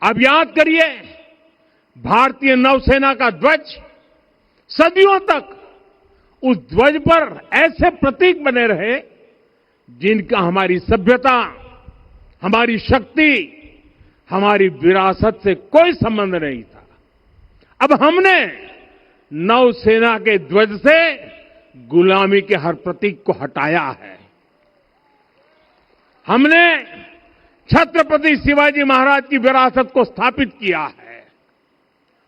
अब याद करिए, भारतीय नौसेना का ध्वज सदियों तक उस ध्वज पर ऐसे प्रतीक बने रहे जिनका हमारी सभ्यता, हमारी शक्ति, हमारी विरासत से कोई संबंध नहीं था। अब हमने नौसेना के ध्वज से गुलामी के हर प्रतीक को हटाया है। हमने छत्रपति शिवाजी महाराज की विरासत को स्थापित किया है।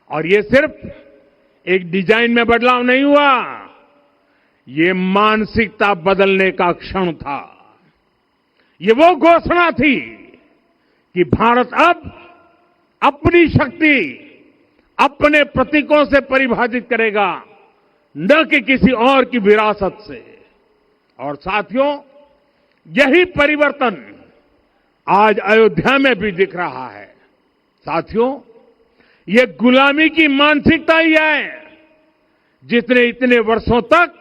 और ये सिर्फ एक डिजाइन में बदलाव नहीं हुआ, ये मानसिकता बदलने का क्षण था। ये वो घोषणा थी कि भारत अब अपनी शक्ति अपने प्रतीकों से परिभाषित करेगा, न कि किसी और की विरासत से। और साथियों, यही परिवर्तन आज अयोध्या में भी दिख रहा है। साथियों, ये गुलामी की मानसिकता ही है जिसने इतने वर्षों तक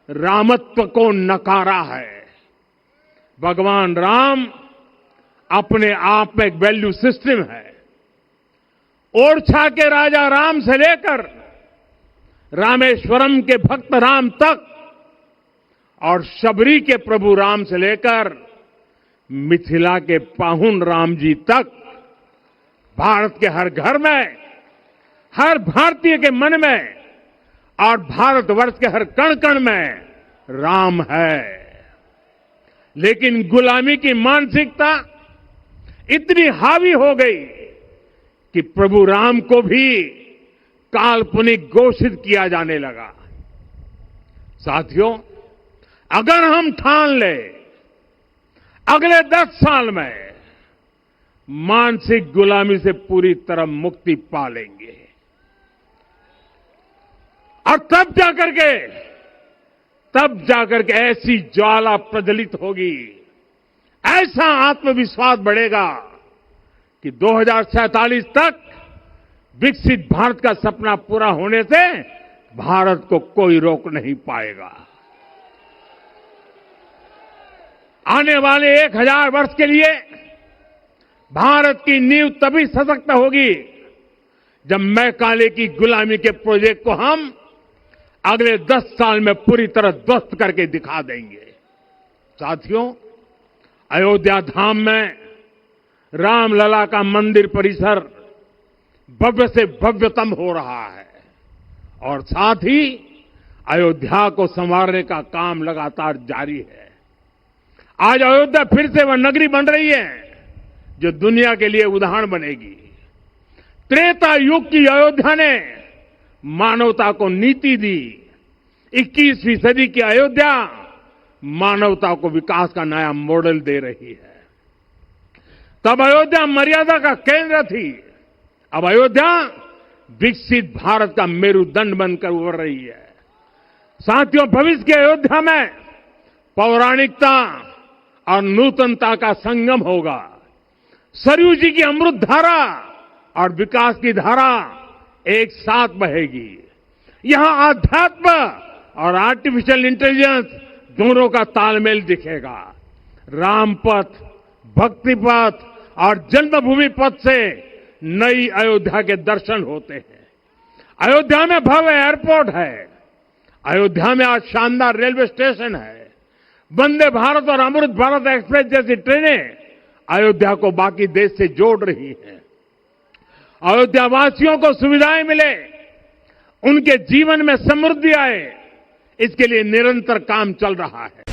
रामत्व को नकारा है। भगवान राम अपने आप में एक वैल्यू सिस्टम है। ओरछा के राजा राम से लेकर रामेश्वरम के भक्त राम तक और शबरी के प्रभु राम से लेकर मिथिला के पाहुन राम जी तक, भारत के हर घर में, हर भारतीय के मन में और भारतवर्ष के हर कण कण में राम है। लेकिन गुलामी की मानसिकता इतनी हावी हो गई कि प्रभु राम को भी काल्पनिक घोषित किया जाने लगा। साथियों, अगर हम ठान लें अगले 10 साल में मानसिक गुलामी से पूरी तरह मुक्ति पा लेंगे, और तब जाकर के ऐसी ज्वाला प्रज्वलित होगी, ऐसा आत्मविश्वास बढ़ेगा कि 2047 तक विकसित भारत का सपना पूरा होने से भारत को कोई रोक नहीं पाएगा। आने वाले 1000 वर्ष के लिए भारत की नींव तभी सशक्त होगी जब मैकाले की गुलामी के प्रोजेक्ट को हम अगले 10 साल में पूरी तरह ध्वस्त करके दिखा देंगे। साथियों, अयोध्या धाम में रामलला का मंदिर परिसर भव्य से भव्यतम हो रहा है और साथ ही अयोध्या को संवारने का काम लगातार जारी है। आज अयोध्या फिर से वह नगरी बन रही है जो दुनिया के लिए उदाहरण बनेगी। त्रेता युग की अयोध्या ने मानवता को नीति दी। 21वीं सदी की अयोध्या मानवता को विकास का नया मॉडल दे रही है। तब अयोध्या मर्यादा का केंद्र थी, अब अयोध्या विकसित भारत का मेरुदंड बनकर उभर रही है। साथियों, भविष्य की अयोध्या में पौराणिकता और नूतनता का संगम होगा। सरयू जी की अमृत धारा और विकास की धारा एक साथ बहेगी। यहां आध्यात्म और आर्टिफिशियल इंटेलिजेंस दोनों का तालमेल दिखेगा। राम पथ, भक्ति पथ और जन्मभूमि पथ से नई अयोध्या के दर्शन होते हैं। अयोध्या में भव्य एयरपोर्ट है। अयोध्या में आज शानदार रेलवे स्टेशन है। वंदे भारत और अमृत भारत एक्सप्रेस जैसी ट्रेनें अयोध्या को बाकी देश से जोड़ रही हैं। अयोध्या वासियों को सुविधाएं मिले, उनके जीवन में समृद्धि आए, इसके लिए निरंतर काम चल रहा है।